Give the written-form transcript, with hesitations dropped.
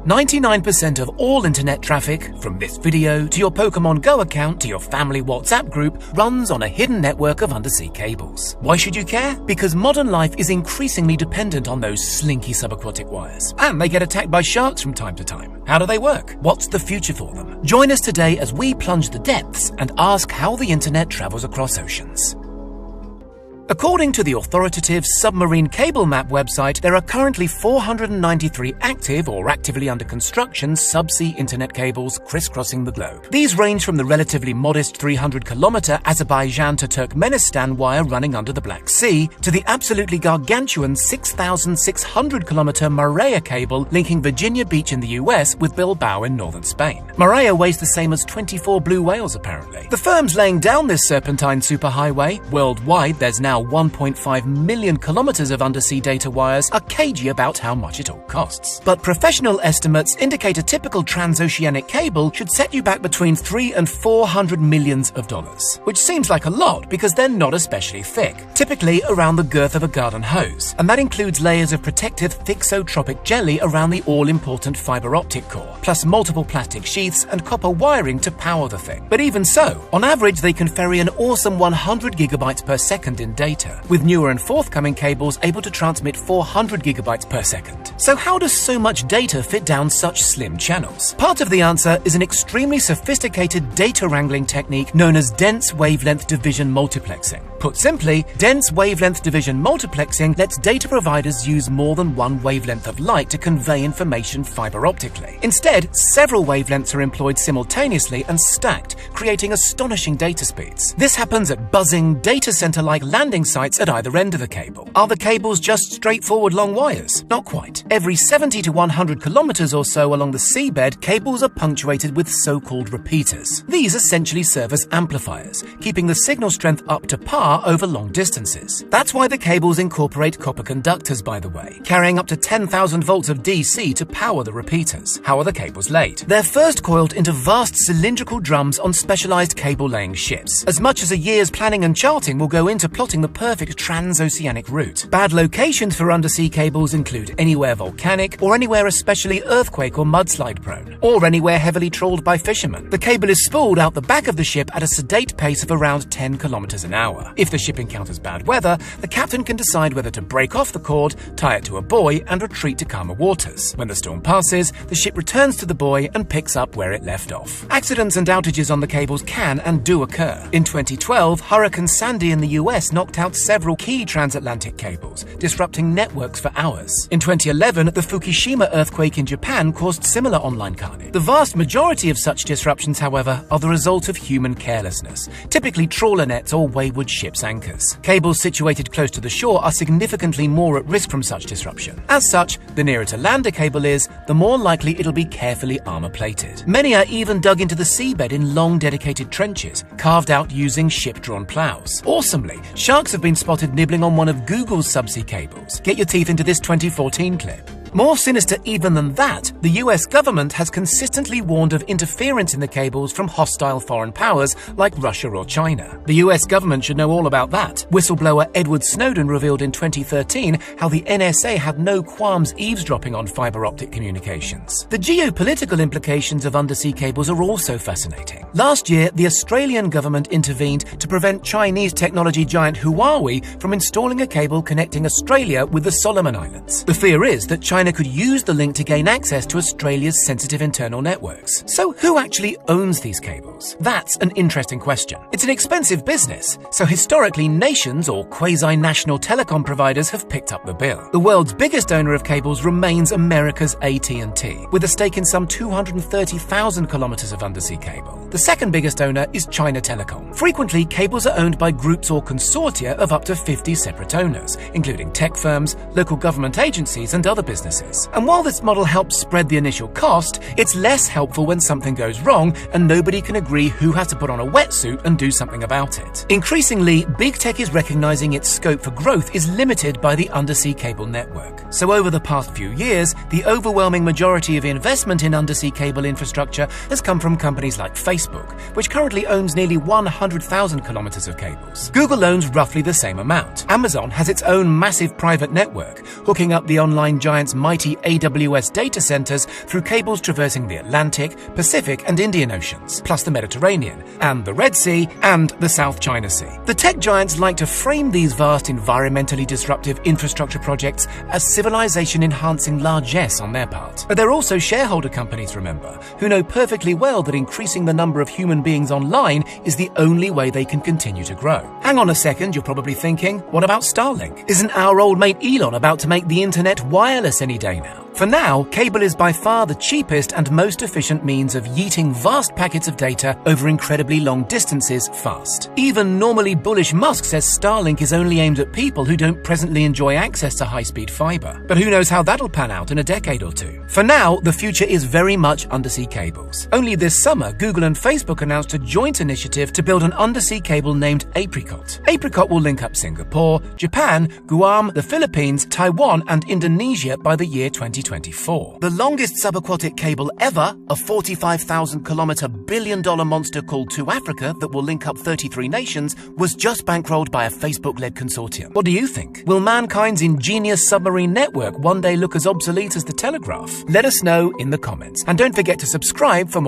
99% of all internet traffic, from this video to your Pokemon Go account to your family WhatsApp group, runs on a hidden network of undersea cables. Why should you care? Because modern life is increasingly dependent on those slinky subaquatic wires. And they get attacked by sharks from time to time. How do they work? What's the future for them? Join us today as we plunge the depths and ask how the internet travels across oceans. According to the authoritative Submarine Cable Map website, there are currently 493 active or actively under construction subsea internet cables crisscrossing the globe. These range from the relatively modest 300-kilometer Azerbaijan to Turkmenistan wire running under the Black Sea to the absolutely gargantuan 6,600-kilometer Marea cable linking Virginia Beach in the US with Bilbao in northern Spain. Marea weighs the same as 24 blue whales, apparently. The firms laying down this serpentine superhighway, worldwide there's now 1.5 million kilometers of undersea data wires, are cagey about how much it all costs. But professional estimates indicate a typical transoceanic cable should set you back between $300 and $400 million, which seems like a lot because they're not especially thick, typically around the girth of a garden hose, and that includes layers of protective thixotropic jelly around the all-important fiber optic core, plus multiple plastic sheaths and copper wiring to power the thing. But even so, on average they can ferry an awesome 100 gigabytes per second in data, with newer and forthcoming cables able to transmit 400 gigabytes per second. So how does so much data fit down such slim channels? Part of the answer is an extremely sophisticated data wrangling technique known as dense wavelength division multiplexing. Put simply, dense wavelength division multiplexing lets data providers use more than one wavelength of light to convey information fiber optically. Instead, several wavelengths are employed simultaneously and stacked, creating astonishing data speeds. This happens at buzzing, data center-like landing sites at either end of the cable. Are the cables just straightforward long wires? Not quite. Every 70 to 100 kilometers or so along the seabed, cables are punctuated with so-called repeaters. These essentially serve as amplifiers, keeping the signal strength up to par over long distances. That's why the cables incorporate copper conductors, by the way, carrying up to 10,000 volts of DC to power the repeaters. How are the cables laid? They're first coiled into vast cylindrical drums on specialized cable-laying ships. As much as a year's planning and charting will go into plotting the perfect transoceanic route. Bad locations for undersea cables include anywhere volcanic, or anywhere especially earthquake or mudslide prone, or anywhere heavily trawled by fishermen. The cable is spooled out the back of the ship at a sedate pace of around 10 kilometers an hour. If the ship encounters bad weather, the captain can decide whether to break off the cord, tie it to a buoy, and retreat to calmer waters. When the storm passes, the ship returns to the buoy and picks up where it left off. Accidents and outages on the cables can and do occur. In 2012, Hurricane Sandy in the US knocked out several key transatlantic cables, disrupting networks for hours. In 2011, the Fukushima earthquake in Japan caused similar online carnage. The vast majority of such disruptions, however, are the result of human carelessness, typically trawler nets or wayward ship's anchors. Cables situated close to the shore are significantly more at risk from such disruption. As such, the nearer to land a cable is, the more likely it'll be carefully armor-plated. Many are even dug into the seabed in long dedicated trenches, carved out using ship-drawn plows. Awesomely, sharks have been spotted nibbling on one of Google's subsea cables. Get your teeth into this 2014 clip. More sinister even than that, the US government has consistently warned of interference in the cables from hostile foreign powers like Russia or China. The US government should know all about that. Whistleblower Edward Snowden revealed in 2013 how the NSA had no qualms eavesdropping on fiber optic communications. The geopolitical implications of undersea cables are also fascinating. Last year, the Australian government intervened to prevent Chinese technology giant Huawei from installing a cable connecting Australia with the Solomon Islands. The fear is that China could use the link to gain access to Australia's sensitive internal networks. So who actually owns these cables? That's an interesting question. It's an expensive business, so historically nations or quasi-national telecom providers have picked up the bill. The world's biggest owner of cables remains America's AT&T, with a stake in some 230,000 kilometers of undersea cable. The second biggest owner is China Telecom. Frequently, cables are owned by groups or consortia of up to 50 separate owners, including tech firms, local government agencies, and other businesses. And while this model helps spread the initial cost, it's less helpful when something goes wrong and nobody can agree who has to put on a wetsuit and do something about it. Increasingly, big tech is recognizing its scope for growth is limited by the undersea cable network. So over the past few years, the overwhelming majority of investment in undersea cable infrastructure has come from companies like Facebook, which currently owns nearly 100,000 kilometers of cables. Google owns roughly the same amount. Amazon has its own massive private network, hooking up the online giant's mighty AWS data centers through cables traversing the Atlantic, Pacific, and Indian Oceans, plus the Mediterranean, and the Red Sea, and the South China Sea. The tech giants like to frame these vast environmentally disruptive infrastructure projects as civilization-enhancing largesse on their part. But they're also shareholder companies, remember, who know perfectly well that increasing the number of human beings online is the only way they can continue to grow. Hang on a second, you're probably thinking, what about Starlink? Isn't our old mate Elon about to make the internet wireless any day now? For now, cable is by far the cheapest and most efficient means of yeeting vast packets of data over incredibly long distances fast. Even normally bullish Musk says Starlink is only aimed at people who don't presently enjoy access to high-speed fiber. But who knows how that'll pan out in a decade or two. For now, the future is very much undersea cables. Only this summer, Google and Facebook announced a joint initiative to build an undersea cable named Apricot. Apricot will link up Singapore, Japan, Guam, the Philippines, Taiwan, and Indonesia by the year 2024. The longest subaquatic cable ever, a 45,000-kilometer billion-dollar monster called To Africa that will link up 33 nations, was just bankrolled by a Facebook-led consortium. What do you think? Will mankind's ingenious submarine network one day look as obsolete as the telegraph? Let us know in the comments. And don't forget to subscribe for more